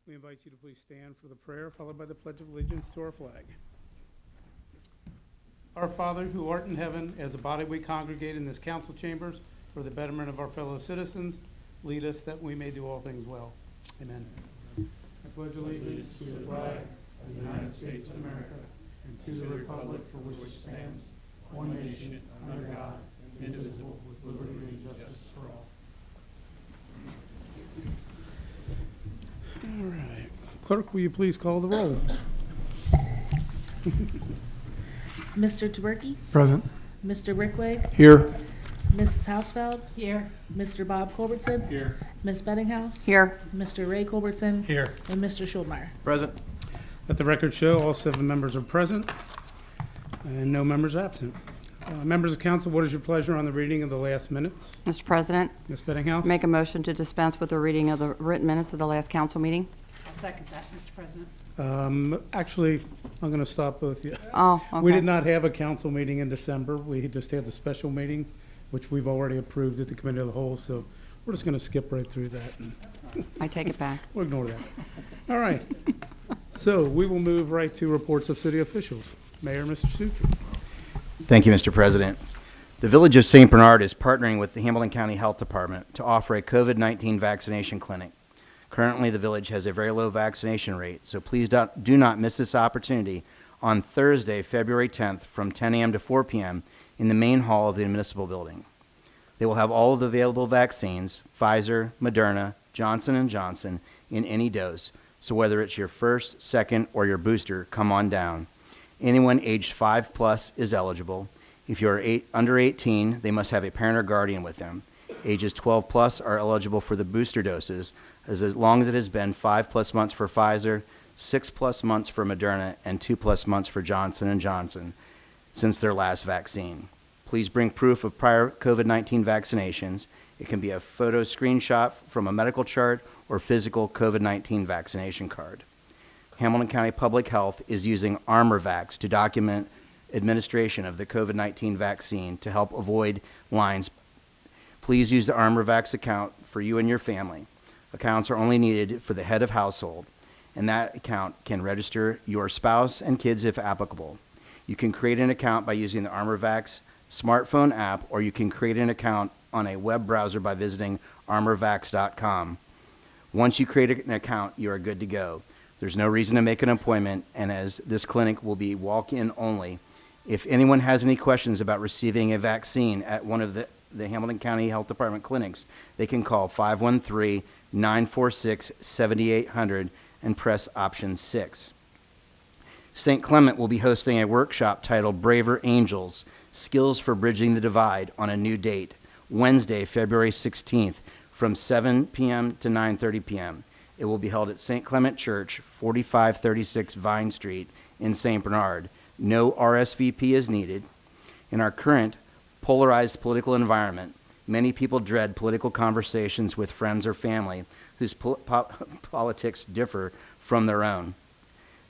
We invite you to please stand for the prayer, followed by the Pledge of Allegiance to our flag. Our Father, who art in heaven, as a body we congregate in this council chambers for the betterment of our fellow citizens, lead us that we may do all things well. Amen. I pledge allegiance to the flag of the United States of America and to the republic for which it stands, one nation, under God, indivisible, with liberty and justice for all. All right. Clerk, will you please call the roll? Mr. Taberky, Present. Mr. Rickway, Here. Mrs. Hausfeld. Here. Mr. Bob Culbertson. Here. Ms. Bettinghouse. Here. Mr. Ray Culbertson. Here. And Mr. Schuldmeyer. Present. Let the record show all 7 members are present and no members absent. Members of council, what is your pleasure on the reading of the last minutes? Mr. President, Ms. Bettinghouse? make a motion to dispense with the reading of the written minutes of the last council meeting. I'll second that, Mr. President. Actually, I'm going to stop both you. Oh, okay. We did not have a council meeting in December. We just had the special meeting, which we've already approved at the committee of the whole, so we're just going to skip right through that. I take it back. We'll ignore that. All right. So we will move right to reports of city officials. Mayor, Mr. Sutro. Thank you, Mr. President. The Village of St. Bernard is partnering with the Hamilton County Health Department to offer a COVID-19 vaccination clinic. Currently, the village has a very low vaccination rate, so please do not miss this opportunity on Thursday, February 10th from 10 a.m. to 4 p.m. in the main hall of the municipal building. They will have all of the available vaccines, Pfizer, Moderna, Johnson & Johnson, in any dose, so whether it's your first, second, or your booster, come on down. Anyone aged 5+ is eligible. If you are under 18, they must have a parent or guardian with them. Ages 12+ are eligible for the booster doses, as long as it has been 5+ months for Pfizer, 6+ months for Moderna, and 2+ months for Johnson & Johnson since their last vaccine. Please bring proof of prior COVID-19 vaccinations. It can be a photo screenshot from a medical chart or physical COVID-19 vaccination card. Hamilton County Public Health is using ArmorVax to document administration of the COVID-19 vaccine to help avoid lines. Please use the ArmorVax account for you and your family. Accounts are only needed for the head of household, and that account can register your spouse and kids if applicable. You can create an account by using the ArmorVax smartphone app, or you can create an account on a web browser by visiting armorvax.com. Once you create an account, you are good to go. There's no reason to make an appointment, and as this clinic will be walk-in only, if anyone has any questions about receiving a vaccine at one of the Hamilton County Health Department clinics, they can call 513-946-7800 and press option 6. St. Clement will be hosting a workshop titled Braver Angels, Skills for Bridging the Divide on a new date, Wednesday, February 16th from 7 p.m. to 9:30 p.m. It will be held at St. Clement Church, 4536 Vine Street in St. Bernard. No RSVP is needed. In our current polarized political environment, many people dread political conversations with friends or family whose politics differ from their own.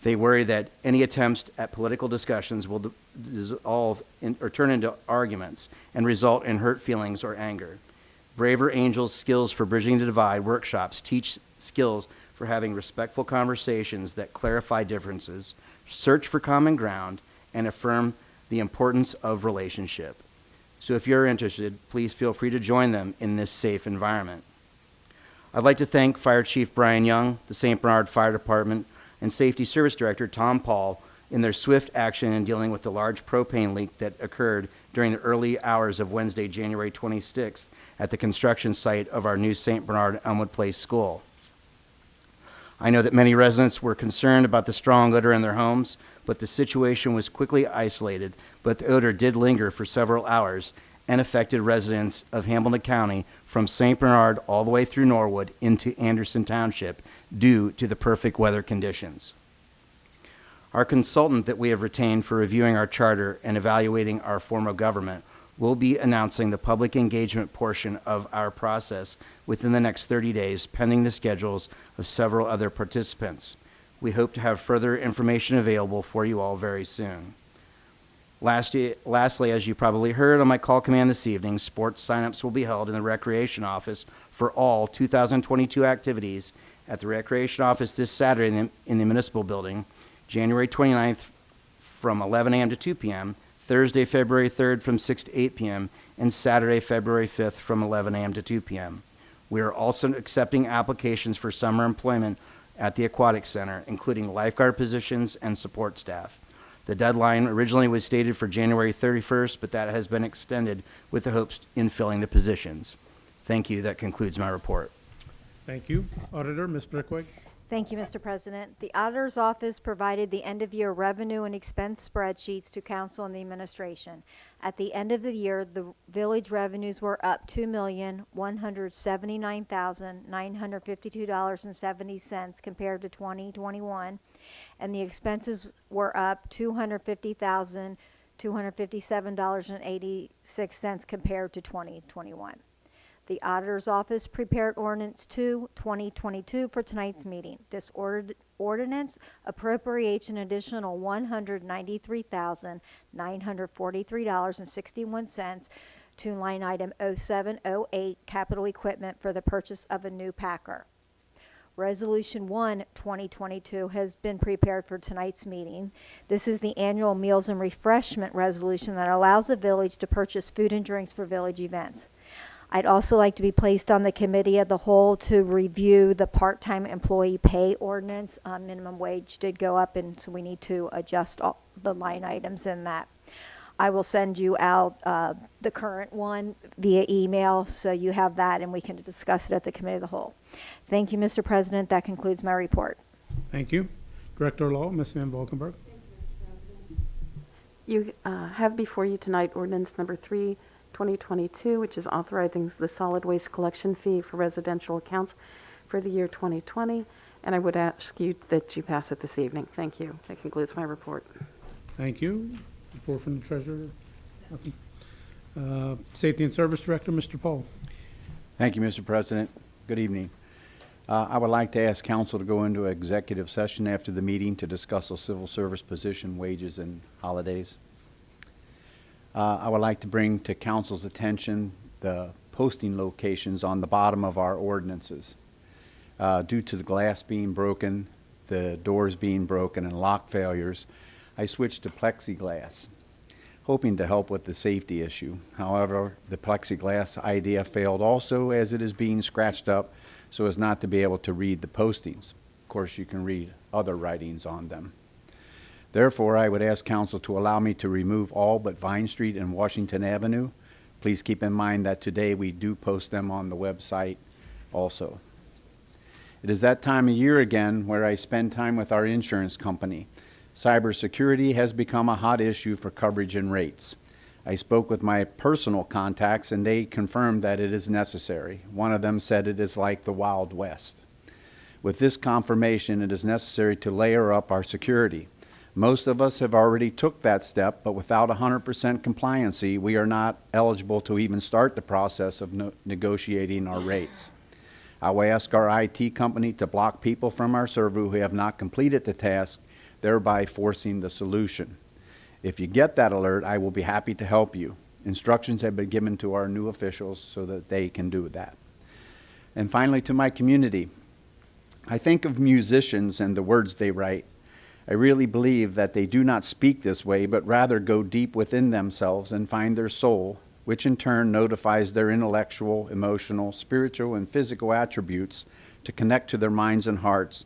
They worry that any attempts at political discussions will dissolve or turn into arguments and result in hurt feelings or anger. Braver Angels Skills for Bridging the Divide workshops teach skills for having respectful conversations that clarify differences, search for common ground, and affirm the importance of relationship. So if you're interested, please feel free to join them in this safe environment. I'd like to thank Fire Chief Brian Young, the St. Bernard Fire Department, and Safety Service Director Tom Paul in their swift action in dealing with the large propane leak that occurred during the early hours of Wednesday, January 26th at the construction site of our new St. Bernard Elmwood Place School. I know that many residents were concerned about the strong odor in their homes, but the situation was quickly isolated, but the odor did linger for several hours and affected residents of Hamilton County from St. Bernard all the way through Norwood into Anderson Township due to the perfect weather conditions. Our consultant that we have retained for reviewing our charter and evaluating our form of government will be announcing the public engagement portion of our process within the next 30 days, pending the schedules of several other participants. We hope to have further information available for you all very soon. Lastly, as you probably heard on my call command this evening, sports signups will be held in the recreation office for all 2022 activities at the Recreation Office this Saturday in the Municipal Building, January 29th from 11 a.m. to 2 p.m., Thursday, February 3rd from 6 to 8 p.m., and Saturday, February 5th from 11 a.m. to 2 p.m. We are also accepting applications for summer employment at the Aquatic Center, including lifeguard positions and support staff. The deadline originally was stated for January 31st, but that has been extended with the hopes in filling the positions. Thank you. That concludes my report. Thank you. Auditor, Ms. Brickwick. Thank you, Mr. President. The Auditor's Office provided the end-of-year revenue and expense spreadsheets to Council and the Administration. At the end of the year, the village revenues were up $2,179,952.70 compared to 2021, and the expenses were up $250,257.86 compared to 2021. The Auditor's Office prepared Ordinance 2/2022 for tonight's meeting. This ordinance appropriates an additional $193,943.61 to line item 0708 capital equipment for the purchase of a new Packer. Resolution 1/2022 has been prepared for tonight's meeting. This is the annual meals and refreshment resolution that allows the village to purchase food and drinks for village events. I'd also like to be placed on the committee of the whole to review the part-time employee pay ordinance. Minimum wage did go up, and so we need to adjust all the line items in that. I will send you out the current one via email, so you have that, and we can discuss it at the committee of the whole. Thank you, Mr. President. That concludes my report. Thank you. Director Law, Ms. Van Valkenburg. You have before you tonight ordinance number 3/2022, which is authorizing the solid waste collection fee for residential accounts for the year 2020, and I would ask you that you pass it this evening. Thank you. That concludes my report. Thank you. Report from the Treasurer. Nothing. Safety and Service Director, Mr. Paul. Thank you, Mr. President. Good evening. I would like to ask council to go into executive session after the meeting to discuss a civil service position, wages, and holidays. I would like to bring to council's attention the posting locations on the bottom of our ordinances. Due to the glass being broken, the doors being broken, and lock failures, I switched to plexiglass, hoping to help with the safety issue. However, the plexiglass idea failed also, as it is being scratched up so as not to be able to read the postings. Of course, you can read other writings on them. Therefore, I would ask council to allow me to remove all but Vine Street and Washington Avenue. Please keep in mind that today we do post them on the website also. It is that time of year again where I spend time with our insurance company. Cybersecurity has become a hot issue for coverage and rates. I spoke with my personal contacts and they confirmed that it is necessary. One of them said it is like the Wild West. With this confirmation, it is necessary to layer up our security. Most of us have already took that step, but without 100% compliancy, we are not eligible to even start the process of negotiating our rates. I will ask our IT company to block people from our server who have not completed the task, thereby forcing the solution. If you get that alert, I will be happy to help you. Instructions have been given to our new officials so that they can do that. And finally, to my community, I think of musicians and the words they write. I really believe that they do not speak this way, but rather go deep within themselves and find their soul, which in turn notifies their intellectual, emotional, spiritual, and physical attributes to connect to their minds and hearts,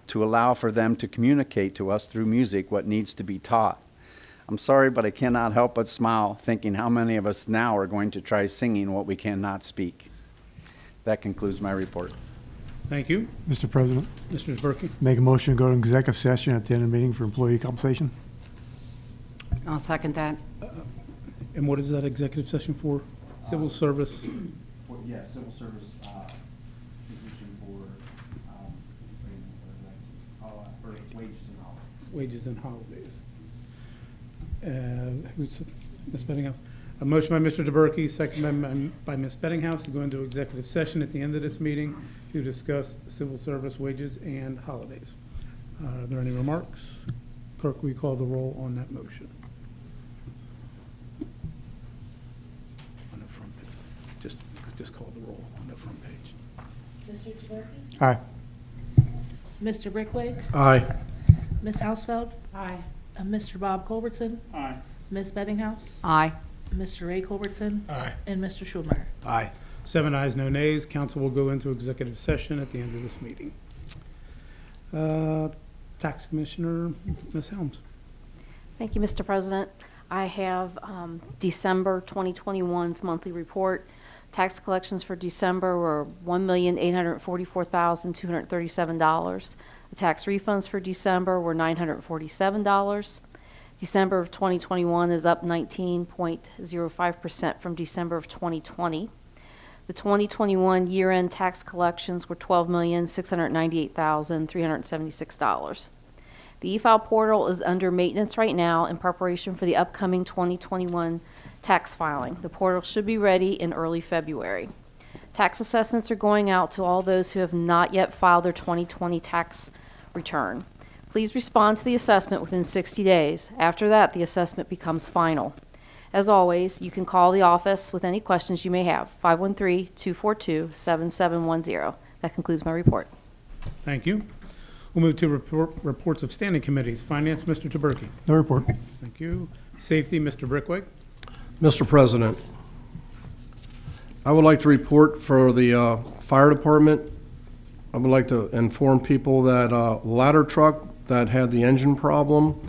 to allow for them to communicate to us through music what needs to be taught. I'm sorry, but I cannot help but smile, thinking how many of us now are going to try singing what we cannot speak. That concludes my report. Thank you. Mr. President, Mr. Berkey. make a motion to go to executive session at the end of the meeting for employee compensation. I'll second that. And what is that executive session for? Civil service? Yes, civil service position for wages and holidays. Wages and holidays. Who's Ms. Bettinghouse? A motion by Mr. DeBerke, second by Ms. Bettinghouse to go into executive session at the end of this meeting to discuss civil service wages and holidays. Are there any remarks? Clerk, will you call the roll on that motion? On the front page. Just call the roll on the front page. Mr. DeBerke? Aye. Mr. Brickwig, Aye. Ms. Hausfeld, Aye. Mr. Bob Culbertson, Aye. Ms. Bettinghouse, Aye. Mr. Ray Culbertson, Aye. and Mr. Schulmeyer. Aye. 7 ayes, no nays. Council will go into executive session at the end of this meeting. Tax Commissioner, Ms. Helms. Thank you, Mr. President. I have December 2021's monthly report. Tax collections for December were $1,844,237. The tax refunds for December were $947. December of 2021 is up 19.05% from December of 2020. The 2021 year-end tax collections were $12,698,376. The e-file portal is under maintenance right now in preparation for the upcoming 2021 tax filing. The portal should be ready in early February. Tax assessments are going out to all those who have not yet filed their 2020 tax return. Please respond to the assessment within 60 days. After that, the assessment becomes final. As always, you can call the office with any questions you may have, 513-242-7710. That concludes my report. Thank you. We'll move to reports of standing committees. Finance, Mr. Taberky. No report. Thank you. Safety, Mr. Brickwig. Mr. President, I would like to report for the fire department. I would like to inform people that ladder truck that had the engine problem,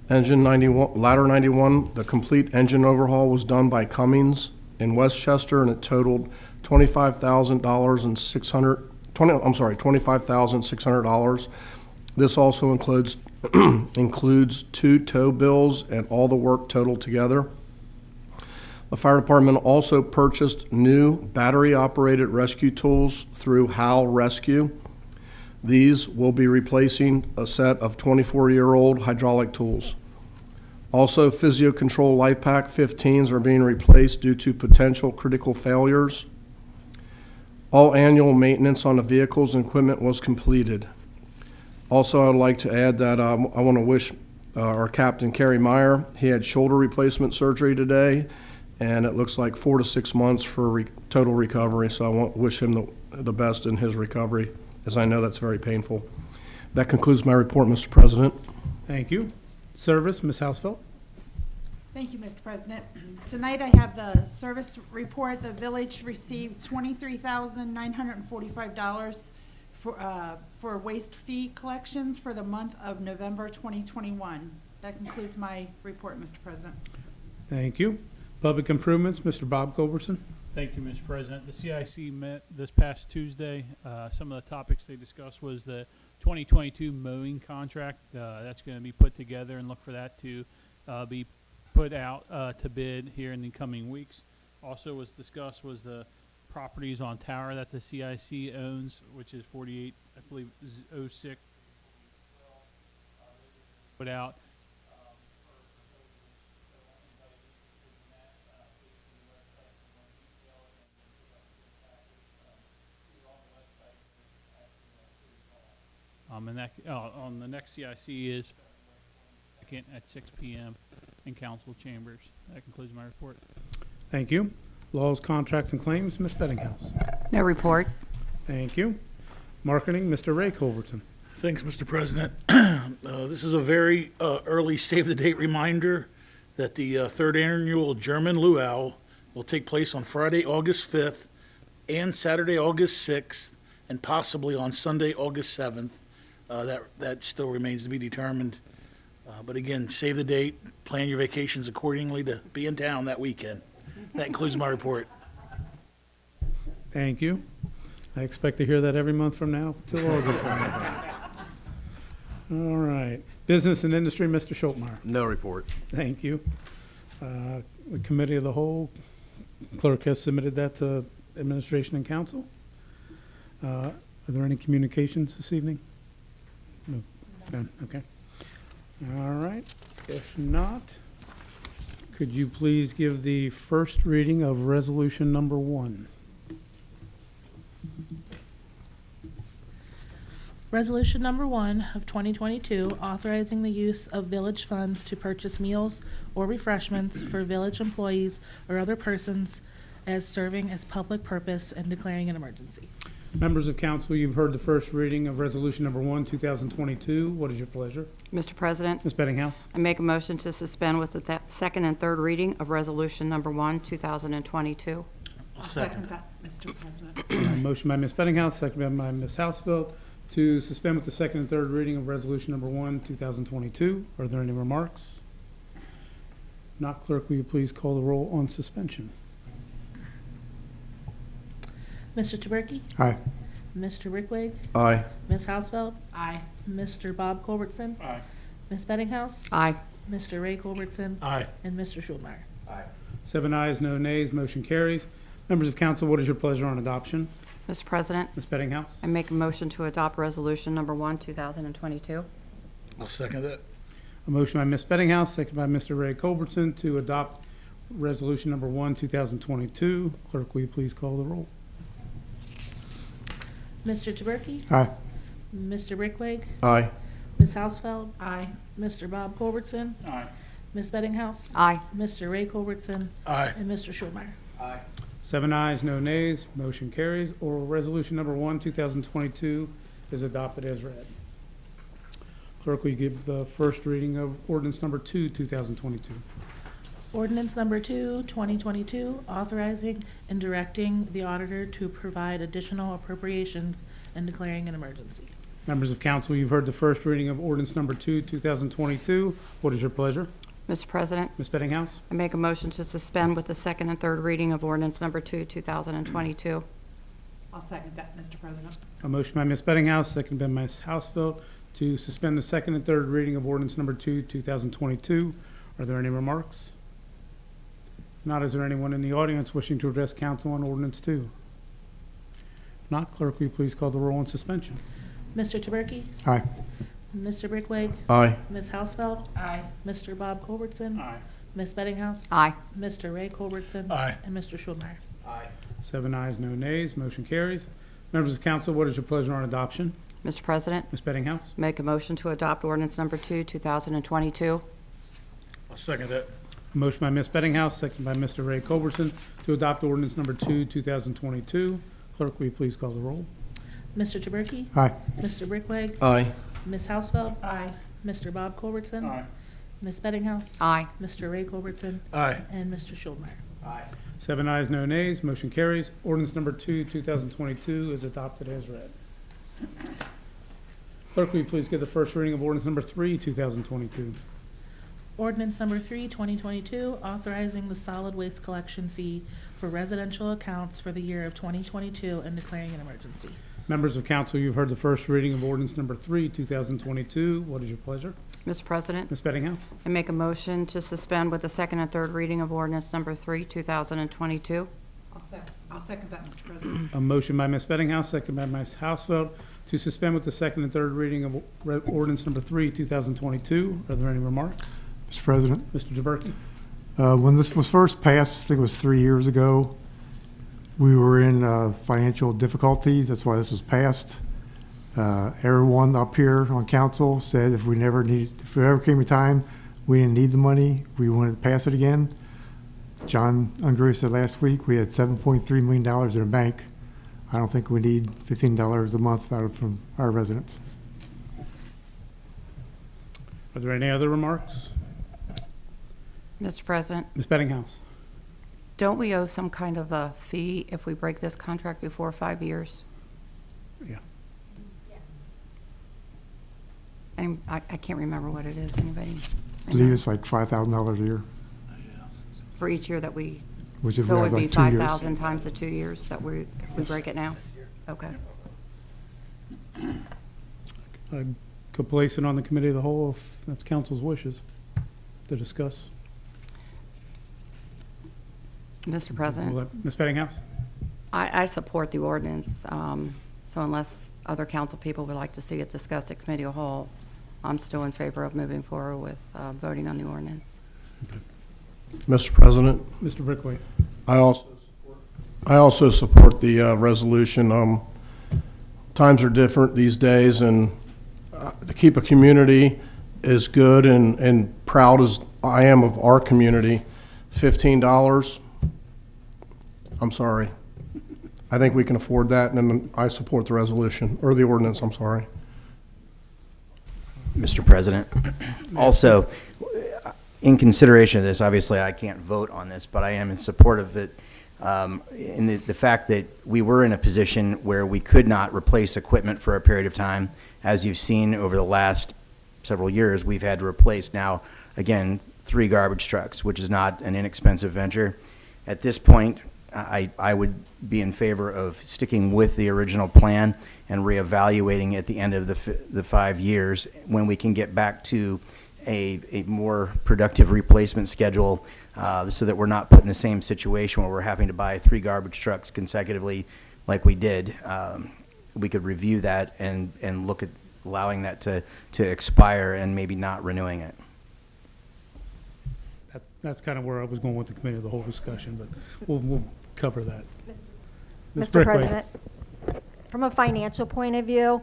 ladder 91, the complete engine overhaul was done by Cummings in Westchester, and it totaled $25,600. This also includes includes 2 tow bills and all the work totaled together. The fire department also purchased new battery-operated rescue tools through HAL Rescue. These will be replacing a set of 24-year-old hydraulic tools. Also, Physio Control Life Pack 15s are being replaced due to potential critical failures. All annual maintenance on the vehicles and equipment was completed. Also, I would like to add that I want to wish our Captain Kerry Meyer, he had shoulder replacement surgery today, and it looks like 4 to 6 months for total recovery, so I want to wish him the best in his recovery, as I know that's very painful. That concludes my report, Mr. President. Thank you. Service, Ms. Hausfeld. Thank you, Mr. President. Tonight I have the service report. The village received $23,945 for waste fee collections for the month of November 2021. That concludes my report, Mr. President. Thank you. Public improvements, Mr. Bob Culbertson. Thank you, Mr. President. The CIC met this past Tuesday. Some of the topics they discussed was the 2022 mowing contract. That's going to be put together, and look for that to be put out to bid here in the coming weeks. Also was discussed was the properties on Tower that the CIC owns, which is 48, I believe, 06. Put out. And that on the next CIC is at 6 p.m. in council chambers. That concludes my report. Thank you. Laws, contracts, and claims, Ms. Bettinghouse. No report. Thank you. Marketing, Mr. Ray Culbertson. Thanks, Mr. President. This is a very early save-the-date reminder that the third annual German Luau will take place on Friday, August 5th, and Saturday, August 6th, and possibly on Sunday, August 7th. That still remains to be determined. But again, save the date, plan your vacations accordingly to be in town that weekend. That concludes my report. Thank you. I expect to hear that every month from now till August. All right. Business and industry, Mr. Schulmeyer. No report. Thank you. The committee of the whole, clerk has submitted that to administration and council. Are there any communications this evening? No. None. Okay. All right. If not, could you please give the first reading of resolution number 1? Resolution number 1 of 2022, authorizing the use of village funds to purchase meals or refreshments for village employees or other persons as serving as public purpose and declaring an emergency. Members of council, you've heard the first reading of Resolution Number 1, 2022. What is your pleasure? Mr. President, Ms. Bettinghouse? I make a motion to suspend with the second and third reading of Resolution Number 1, 2022. I'll second that, Mr. President. Motion by Ms. Bettinghouse, second by Ms. Housefeld, to suspend with the second and third reading of Resolution Number 1, 2022. Are there any remarks? Not, clerk, will you please call the roll on suspension? Mr. Taberky? Aye. Mr. Rickwig? Aye. Ms. Hausfeld? Aye. Mr. Bob Culbertson? Aye. Ms. Bettinghouse? Aye. Mr. Ray Culbertson? Aye. And Mr. Schulmeyer. 7 ayes, no nays, motion carries. Members of council, what is your pleasure on adoption? Mr. President, Ms. Bettinghouse? I make a motion to adopt Resolution Number 1, 2022. I'll second that. A motion by Ms. Bettinghouse, second by Mr. Ray Culbertson, to adopt Resolution Number 1, 2022. Clerk, will you please call the roll? Mr. Taberky? Aye. Mr. Rickwig? Aye. Ms. Hausfeld? Aye. Mr. Bob Culbertson? Aye. Ms. Bettinghouse? Aye. Mr. Ray Culbertson? Aye. And Mr. Schulmeyer. 7 ayes, no nays, motion carries. Oral Resolution Number 1, 2022 is adopted as read. Clerk, will you give the first reading of Ordinance Number 2, 2022? Ordinance number 2, 2022, authorizing and directing the auditor to provide additional appropriations and declaring an emergency. Members of council, you've heard the first reading of Ordinance Number 2, 2022. What is your pleasure? Mr. President, Ms. Bettinghouse? I make a motion to suspend with the second and third reading of Ordinance Number 2, 2022. I'll second that, Mr. President. A motion by Ms. Bettinghouse, second by Ms. Housefeld, to suspend the second and third reading of Ordinance Number 2, 2022. Are there any remarks? If not, is there anyone in the audience wishing to address council on Ordinance 2? If not, clerk, will you please call the roll on suspension? Mr. Taberky? Aye. Mr. Rickwig? Aye. Ms. Hausfeld? Aye. Mr. Bob Culbertson? Aye. Ms. Bettinghouse? Aye. Mr. Ray Culbertson? Aye. And Mr. Schulmeyer. 7 ayes, no nays, motion carries. Members of council, what is your pleasure on adoption? Mr. President, Ms. Bettinghouse? make a motion to adopt Ordinance Number 2, 2022. I'll second that. A motion by Ms. Bettinghouse, second by Mr. Ray Culbertson, to adopt Ordinance Number 2, 2022. Clerk, will you please call the roll? Mr. Taberky? Aye. Mr. Rickwig? Aye. Ms. Hausfeld? Aye. Mr. Bob Culbertson? Aye. Ms. Bettinghouse? Aye. Mr. Ray Culbertson? Aye. And Mr. Schulmeyer. 7 ayes, no nays, motion carries. Ordinance Number 2, 2022 is adopted as read. Clerk, will you please give the first reading of Ordinance Number 3, 2022? Ordinance number 3, 2022, authorizing the solid waste collection fee for residential accounts for the year of 2022 and declaring an emergency. Members of council, you've heard the first reading of Ordinance Number 3, 2022. What is your pleasure? Mr. President, Ms. Bettinghouse? I make a motion to suspend with the second and third reading of Ordinance Number 3, 2022. I'll second that, Mr. President. A motion by Ms. Bettinghouse, second by Ms. Hausfeld, to suspend with the second and third reading of Ordinance Number 3, 2022. Are there any remarks? Mr. President, Mr. DeBerke? when this was first passed, I think it was 3 years ago, we were in financial difficulties. That's why this was passed. Everyone up here on council said if there ever came a time we didn't need the money, we wanted to pass it again. John Ungery said last week we had $7.3 million in a bank. I don't think we need $15 a month from our residents. Are there any other remarks? Mr. President, Ms. Bettinghouse? don't we owe some kind of a fee if we break this contract before 5 years? Yeah. And I can't remember what it is. Anybody? I believe it's like $5,000 a year, For each year that we, which if so we it have would be like 2 years. 5,000 times the 2 years that we break it now? Okay. I could place it on the committee of the whole if that's council's wishes to discuss. Mr. President, Ms. Bettinghouse? I support the ordinance, so unless other council people would like to see it discussed at committee of whole, I'm still in favor of moving forward with voting on the ordinance. Mr. President, Mr. Brickway? I also support the resolution. Times are different these days, and to keep a community as good and proud as I am of our community, $15, I'm sorry, I think we can afford that, and then I support the resolution, or the ordinance, I'm sorry. Mr. President, also, in consideration of this, obviously I can't vote on this, but I am in support of it, in the fact that we were in a position where we could not replace equipment for a period of time. As you've seen over the last several years, we've had to replace now, again, 3 garbage trucks, which is not an inexpensive venture. At this point, I would be in favor of sticking with the original plan and reevaluating at the end of the 5 years when we can get back to a more productive replacement schedule, so that we're not put in the same situation where we're having to buy 3 garbage trucks consecutively like we did. We could review that and look at allowing that to expire and maybe not renewing it. That's kind of where I was going with the committee of the whole discussion, but we'll cover that. Ms. Mr. Brickway. President, from a financial point of view,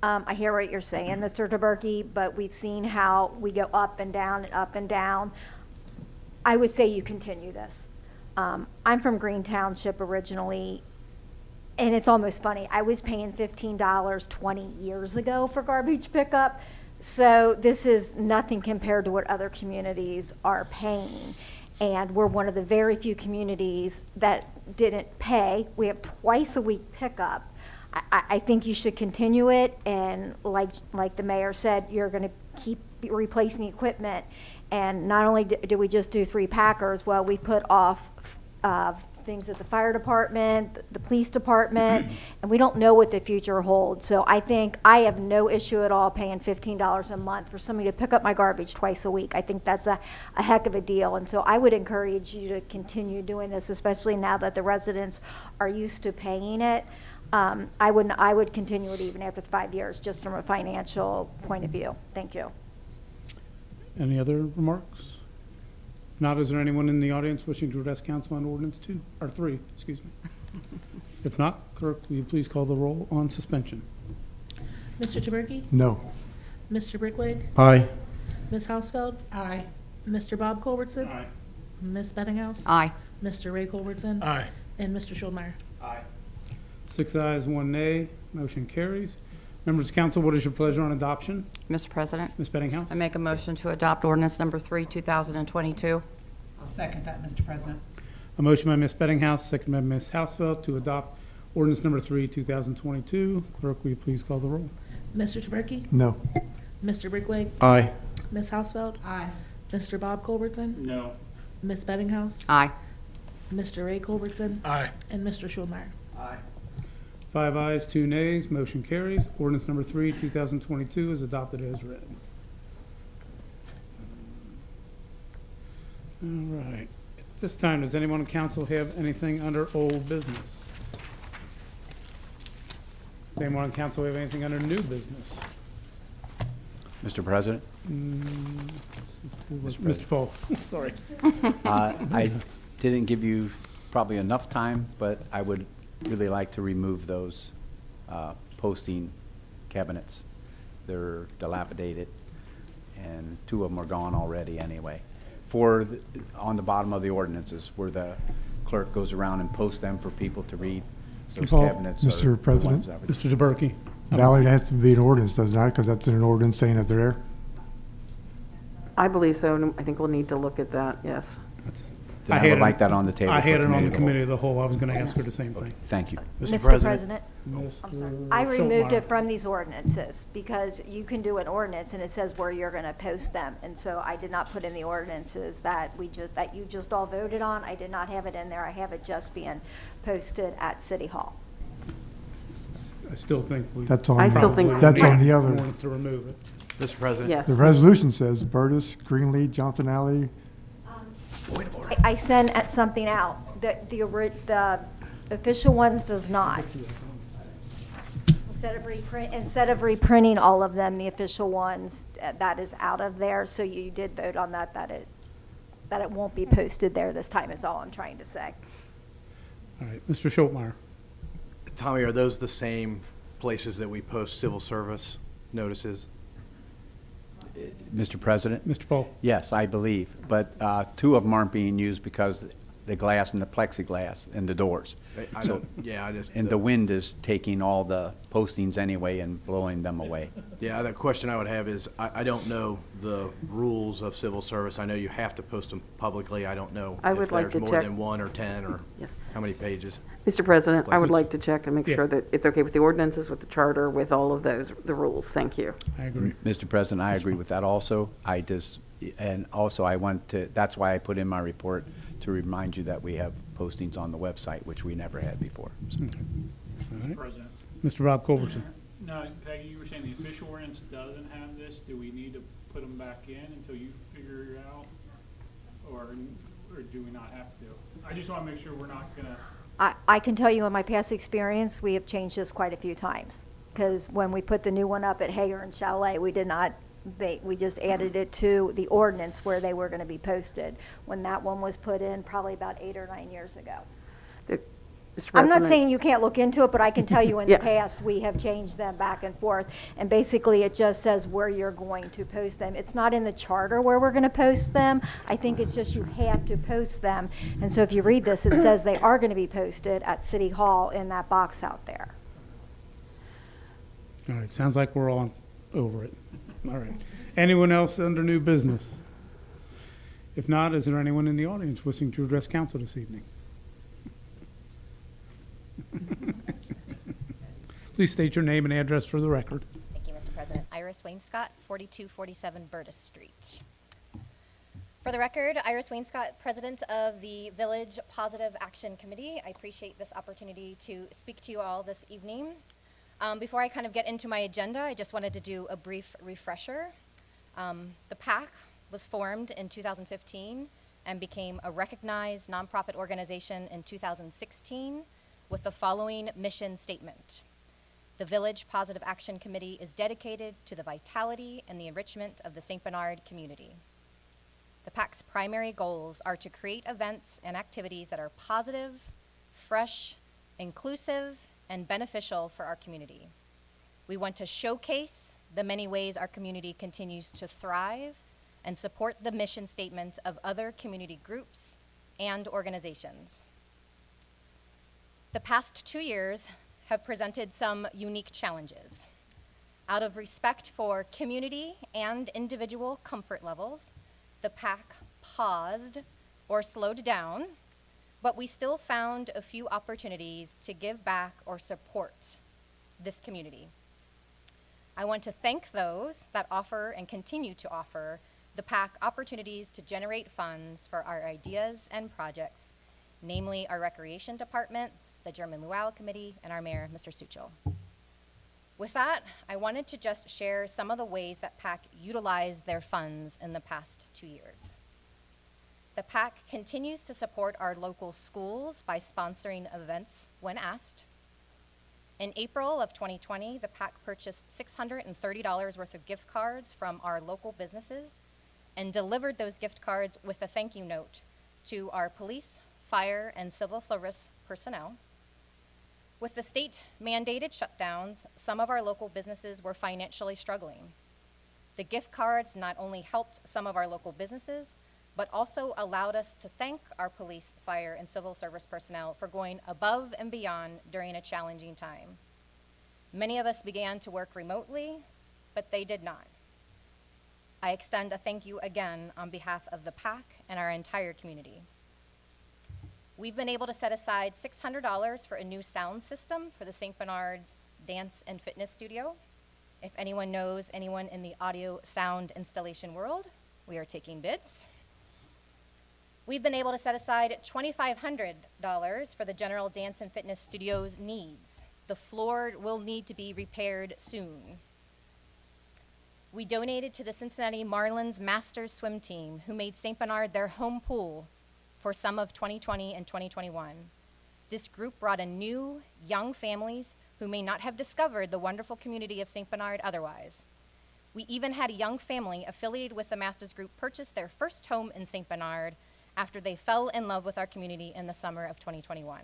I hear what you're saying, Mr. DeBerke, but we've seen how we go up and down and up and down. I would say you continue this. I'm from Green Township originally, and it's almost funny. I was paying $15 20 years ago for garbage pickup, so this is nothing compared to what other communities are paying. And we're one of the very few communities that didn't pay. We have twice a week pickup. I think you should continue it, and like the mayor said, you're going to keep replacing equipment. And not only do we just do 3 Packers, well, we put off things at the fire department, the police department, and we don't know what the future holds. So I think I have no issue at all paying $15 a month for somebody to pick up my garbage twice a week. I think that's a heck of a deal. And so I would encourage you to continue doing this, especially now that the residents are used to paying it. I would continue it even after 5 years, just from a financial point of view. Thank you. Any other remarks? If not, is there anyone in the audience wishing to address council on ordinance 2, or 3, excuse me? If not, clerk, will you please call the roll on suspension? Mr. DeBerke? No. Mr. Brickwig? Aye. Ms. Hausfeld? Aye. Mr. Bob Culbertson? Aye. Ms. Bettinghouse? Aye. Mr. Ray Culbertson? Aye. And Mr. Schuldmeyer. 6 ayes, 1 nay, motion carries. Members of council, what is your pleasure on adoption? Mr. President, Ms. Bettinghouse? I make a motion to adopt ordinance number 3, 2022. I'll second that, Mr. President. A motion by Ms. Bettinghouse, second by Ms. Hausfeld to adopt ordinance number 3, 2022. Clerk, will you please call the roll? Mr. DeBerke? No. Mr. Brickwig? Aye. Ms. Hausfeld? Aye. Mr. Bob Culbertson? No. Ms. Bettinghouse? Aye. Mr. Ray Culbertson? Aye. And Mr. Schuldmeyer. 5 ayes, 2 nays, motion carries. Ordinance number 3, 2022 is adopted as read. All right. At this time, does anyone on council have anything under old business? Does anyone on council have anything under new business? Mr. President, Mr. Paul, sorry. I didn't give you probably enough time, but I would really like to remove those posting cabinets. They're dilapidated, and 2 of them are gone already anyway. On the bottom of the ordinances, where the clerk goes around and posts them for people to read, those Paul, cabinets are Mr. the ones President. that were- Mr. DeBerke. Valerie, that has to be an ordinance, does not, because that's in an ordinance saying that they're there. I believe so, and I think we'll need to look at that, yes. Then I would like that on the table. I for had it on the of the whole. committee of the whole. I was going to ask her the same thing. Thank you. Mr. President, I'm sorry. Mr. I removed Schultmeyer. it from these ordinances because you can do an ordinance and it says where you're going to post them. And so I did not put in the ordinances that you just all voted on. I did not have it in there. I have it just being posted at City Hall. I still think we. That's on, I still think- that's on the other. Wanted to remove it. Mr. President? Yes. The resolution says Burtis, Greenlee, Johnson Alley. I sent something out. The official ones does not. Instead of reprinting all of them, the official ones, that is out of there. So you did vote on that it won't be posted there this time is all I'm trying to say. All right, Mr. Schultmeyer. Tommy, are those the same places that we post civil service notices? Mr. President? Mr. Paul. Yes, I believe, but 2 of them aren't being used because the glass and the plexiglass and the doors. I So- don't, yeah, I just. And the wind is taking all the postings anyway and blowing them away. Yeah, the question I would have is, I don't know the rules of civil service. I know you have to post them publicly. I don't know I if would like there's to more check- than 1 or 10 or Yes. how many pages. Mr. President, I would Please. like to check and make Yeah. sure that it's okay with the ordinances, with the charter, with all of those, the rules. Thank you. I agree. Mr. President, I agree with that also. And also I want to, that's why I put in my report to remind you that we have postings on the website, which we never had before. All Mr. right. President. Mr. Rob Culberson. No, Peggy, you were saying the official ordinance doesn't have this. Do we need to put them back in until you figure it out? Or do we not have to? I just want to make sure we're not gonna. I can tell you in my past experience, we have changed this quite a few times. Because when we put the new one up at Hager and Chalet, we did not, we just added it to the ordinance where they were going to be posted. When that one was put in, probably about 8 or 9 years ago. Mr. I'm not President- saying you can't look into it, but I can tell you in the Yeah. past, we have changed them back and forth. And basically, it just says where you're going to post them. It's not in the charter where we're going to post them. I think it's just you have to post them. And so if you read this, it says they are going to be posted at City Hall in that box out there. All right, sounds like we're all over it. All right. Anyone else under new business? If not, is there anyone in the audience wishing to address council this evening? Please state your name and address for the record. Thank you, Mr. President. Iris Wainscott, 4247 Burtis Street. For the record, Iris Wainscott, President of the Village Positive Action Committee. I appreciate this opportunity to speak to you all this evening. Before I kind of get into my agenda, I just wanted to do a brief refresher. The PAC was formed in 2015 and became a recognized nonprofit organization in 2016 with the following mission statement. The Village Positive Action Committee is dedicated to the vitality and the enrichment of the St. Bernard community. The PAC's primary goals are to create events and activities that are positive, fresh, inclusive, and beneficial for our community. We want to showcase the many ways our community continues to thrive and support the mission statement of other community groups and organizations. The past 2 years have presented some unique challenges. Out of respect for community and individual comfort levels, the PAC paused or slowed down, but we still found a few opportunities to give back or support this community. I want to thank those that offer and continue to offer the PAC opportunities to generate funds for our ideas and projects, namely our Recreation Department, the German Luau Committee, and our Mayor, Mr. Suchel. With that, I wanted to just share some of the ways that PAC utilized their funds in the past 2 years. The PAC continues to support our local schools by sponsoring events when asked. In April of 2020, the PAC purchased $630 worth of gift cards from our local businesses and delivered those gift cards with a thank you note to our police, fire, and civil service personnel. With the state mandated shutdowns, some of our local businesses were financially struggling. The gift cards not only helped some of our local businesses, but also allowed us to thank our police, fire, and civil service personnel for going above and beyond during a challenging time. Many of us began to work remotely, but they did not. I extend a thank you again on behalf of the PAC and our entire community. We've been able to set aside $600 for a new sound system for the St. Bernard's Dance and Fitness Studio. If anyone knows anyone in the audio sound installation world, we are taking bids. We've been able to set aside $2,500 for the general dance and fitness studio's needs. The floor will need to be repaired soon. We donated to the Cincinnati Marlins Masters Swim Team, who made St. Bernard their home pool for some of 2020 and 2021. This group brought in new, young families who may not have discovered the wonderful community of St. Bernard otherwise. We even had a young family affiliated with the Masters Group purchase their first home in St. Bernard after they fell in love with our community in the summer of 2021.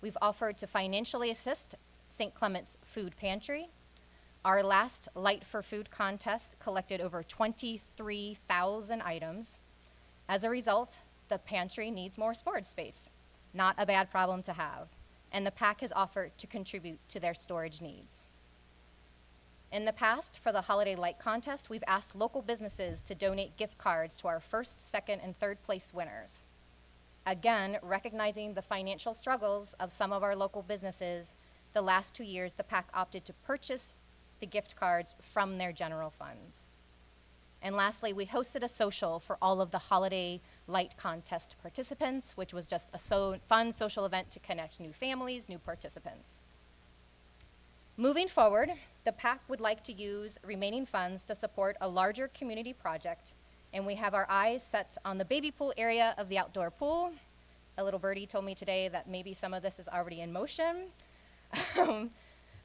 We've offered to financially assist St. Clement's Food Pantry. Our last Light for Food contest collected over 23,000 items. As a result, the pantry needs more storage space. Not a bad problem to have. And the PAC has offered to contribute to their storage needs. In the past, for the Holiday Light Contest, we've asked local businesses to donate gift cards to our first, second, and third place winners. Again, recognizing the financial struggles of some of our local businesses, the last 2 years, the PAC opted to purchase the gift cards from their general funds. And lastly, we hosted a social for all of the Holiday Light Contest participants, which was just a fun social event to connect new families, new participants. Moving forward, the PAC would like to use remaining funds to support a larger community project, and we have our eyes set on the baby pool area of the outdoor pool. A little birdie told me today that maybe some of this is already in motion.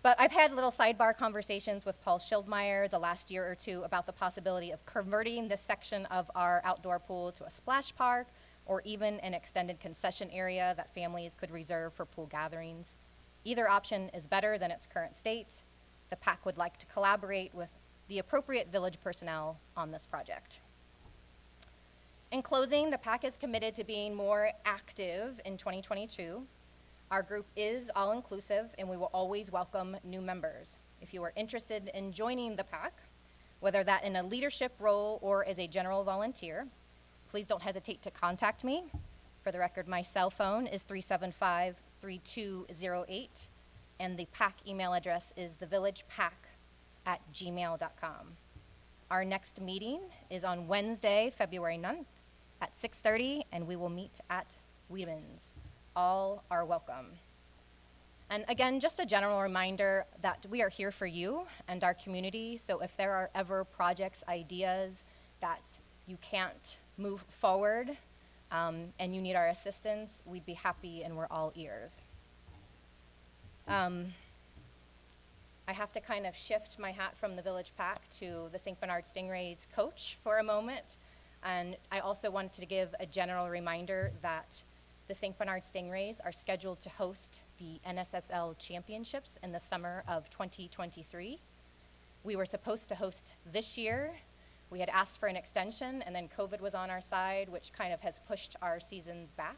But I've had little sidebar conversations with Paul Schildmeyer the last year or two about the possibility of converting this section of our outdoor pool to a splash park or even an extended concession area that families could reserve for pool gatherings. Either option is better than its current state. The PAC would like to collaborate with the appropriate village personnel on this project. In closing, the PAC is committed to being more active in 2022. Our group is all-inclusive, and we will always welcome new members. If you are interested in joining the PAC, whether that in a leadership role or as a general volunteer, please don't hesitate to contact me. For the record, my cell phone is 375-3208, and the PAC email address is thevillagepac@gmail.com. Our next meeting is on Wednesday, February 9th at 6:30, and we will meet at Wheaton's. All are welcome. And again, just a general reminder that we are here for you and our community, so if there are ever projects, ideas that you can't move forward and you need our assistance, we'd be happy and we're all ears. I have to kind of shift my hat from the Village PAC to the St. Bernard Stingrays coach for a moment, and I also wanted to give a general reminder that the St. Bernard Stingrays are scheduled to host the NSSL Championships in the summer of 2023. We were supposed to host this year. We had asked for an extension, and then COVID was on our side, which kind of has pushed our seasons back.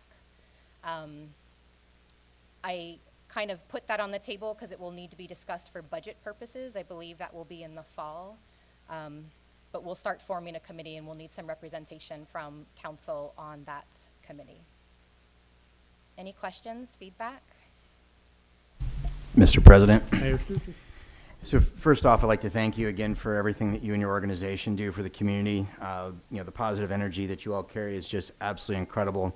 I kind of put that on the table because it will need to be discussed for budget purposes. I believe that will be in the fall. But we'll start forming a committee, and we'll need some representation from council on that committee. Any questions, feedback? Mr. President. Mayor Stucci. So first off, I'd like to thank you again for everything that you and your organization do for the community. The positive energy that you all carry is just absolutely incredible.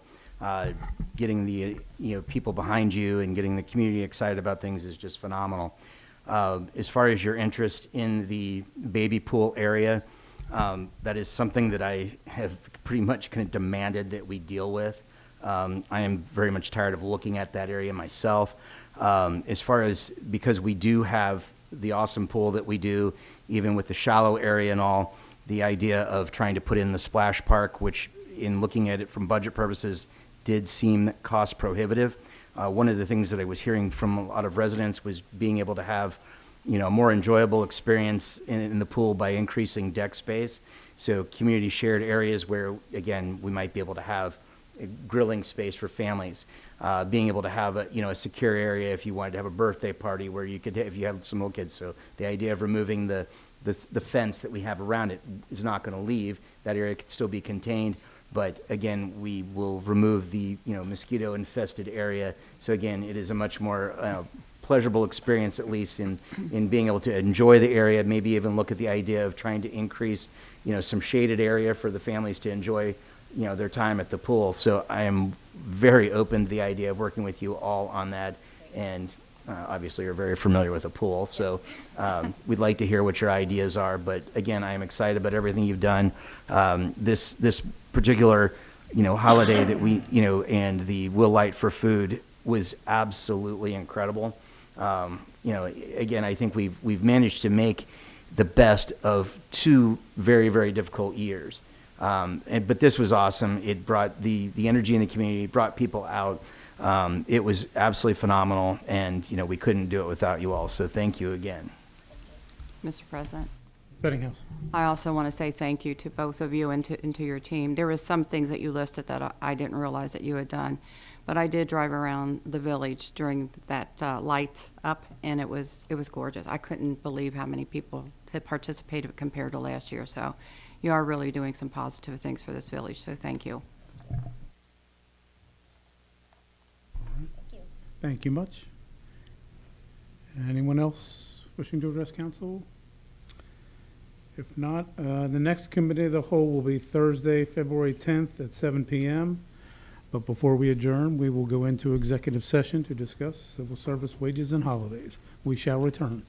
Getting the people behind you and getting the community excited about things is just phenomenal. As far as your interest in the baby pool area, that is something that I have pretty much kind of demanded that we deal with. I am very much tired of looking at that area myself. As far as, because we do have the awesome pool that we do, even with the shallow area and all, the idea of trying to put in the splash park, which in looking at it from budget purposes did seem cost prohibitive. One of the things that I was hearing from a lot of residents was being able to have a more enjoyable experience in the pool by increasing deck space. So community shared areas where, again, we might be able to have a grilling space for families, being able to have a secure area if you wanted to have a birthday party where you could, if you had some little kids. So the idea of removing the fence that we have around it is not going to leave. That area could still be contained, but again, we will remove the mosquito infested area. So again, it is a much more pleasurable experience, at least in being able to enjoy the area. Maybe even look at the idea of trying to increase some shaded area for the families to enjoy their time at the pool. So I am very open to the idea of working with you all on that. And obviously you're very familiar with a pool. So we'd like to hear what your ideas are. But again, I am excited about everything you've done. This particular, holiday that we, and the Will Light for Food was absolutely incredible. Again, I think we've managed to make the best of 2 very, very difficult years. But this was awesome. It brought the energy in the community, it brought people out. It was absolutely phenomenal, and we couldn't do it without you all. So thank you again. Mr. President. Bettinghouse. I also want to say thank you to both of you and to your team. There was some things that you listed that I didn't realize that you had done, but I did drive around the village during that light up, and it was gorgeous. I couldn't believe how many people had participated compared to last year. So you are really doing some positive things for this village. So thank you. Thank you much. Anyone else wishing to address council? If not, the next committee of the whole will be Thursday, February 10th at 7 p.m. But before we adjourn, we will go into executive session to discuss civil service wages and holidays. We shall return.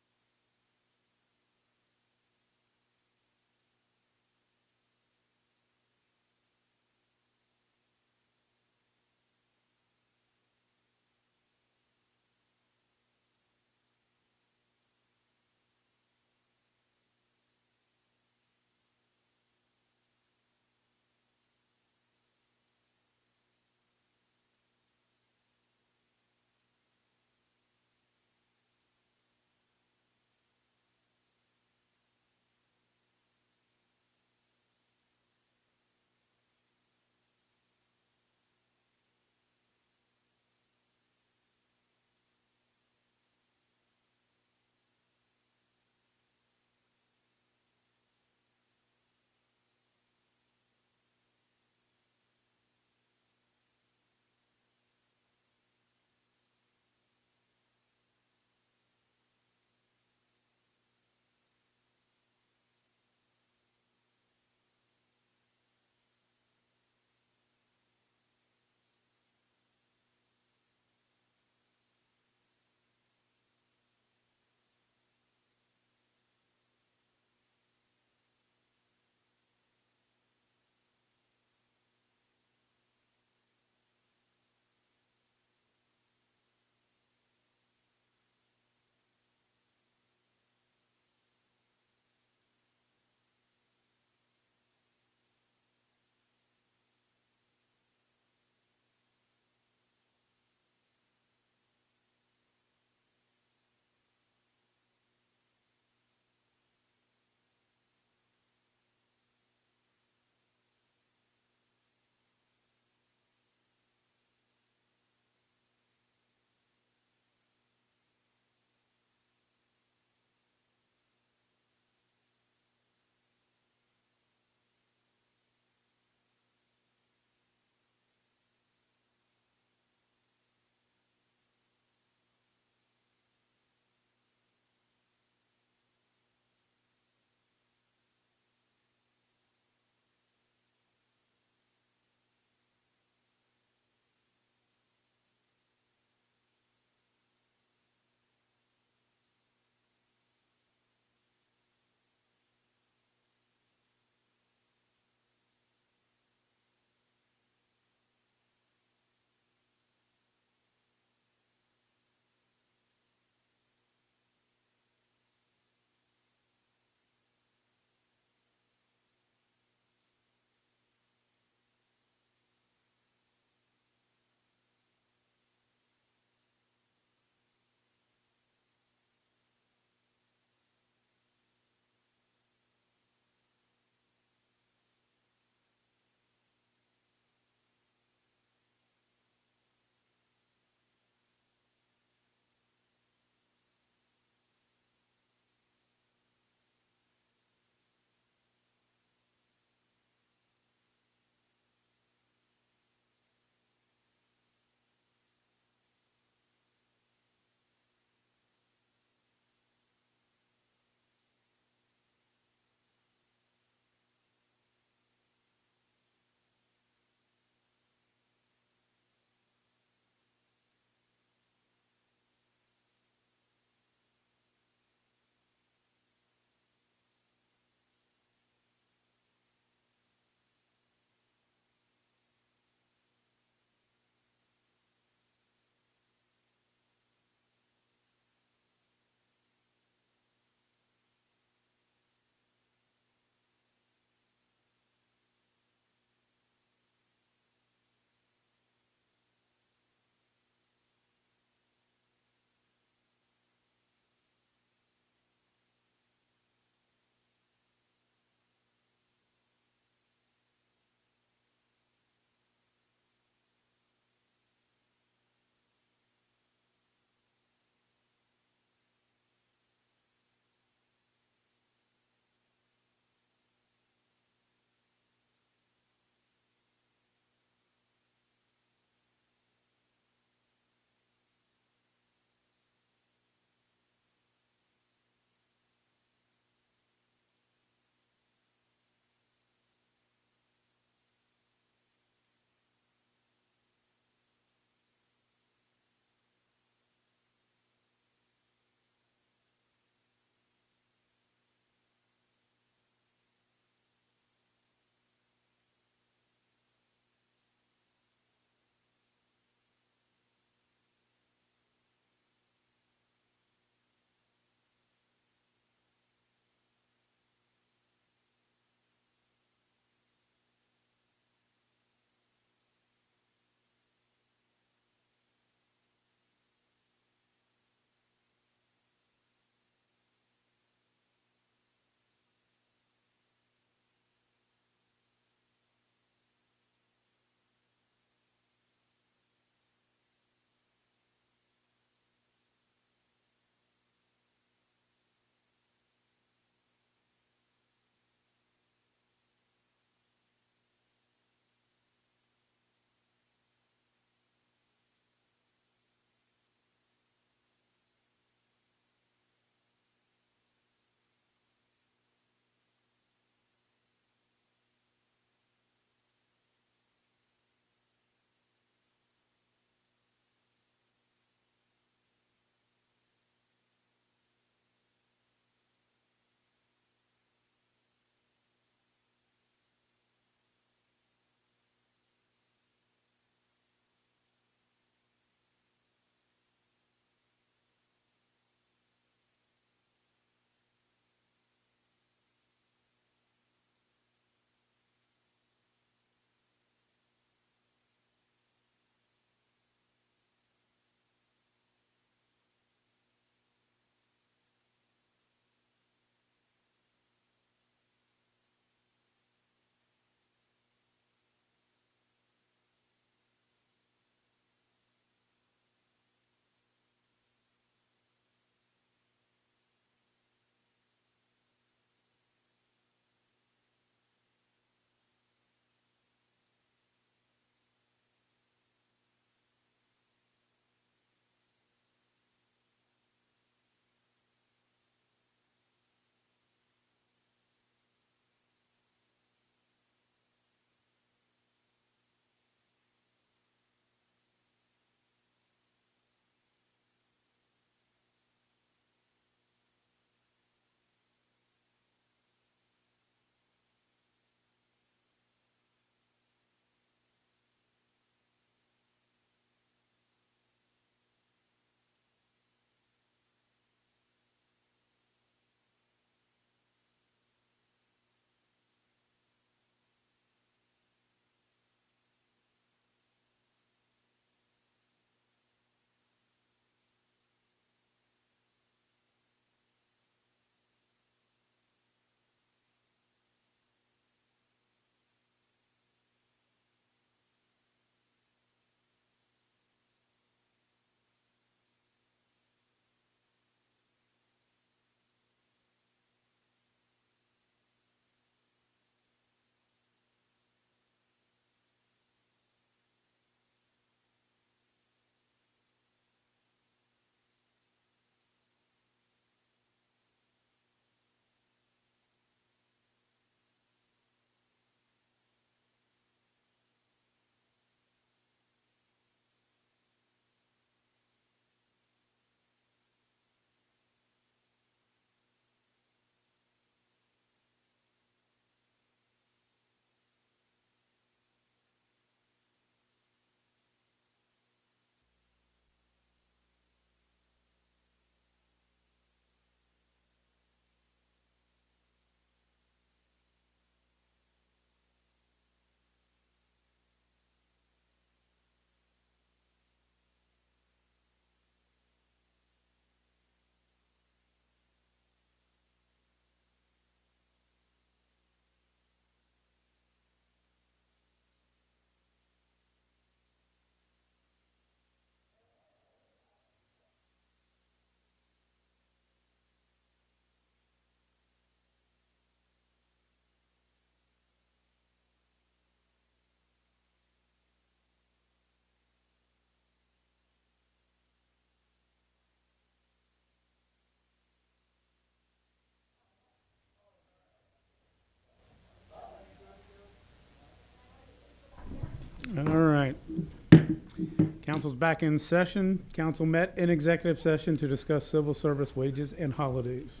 Council's back in session. Council met in executive session to discuss civil service wages and holidays.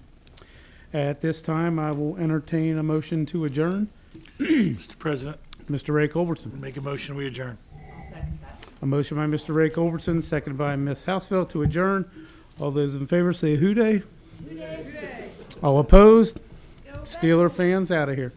At this time, I will entertain a motion to adjourn. Mr. President, Mr. Ray Culbertson. make a motion, we adjourn. A motion by Mr. Ray Culbertson, seconded by Ms. Housefeld to adjourn. All those in favor say who day? All opposed? Steeler fans out of here.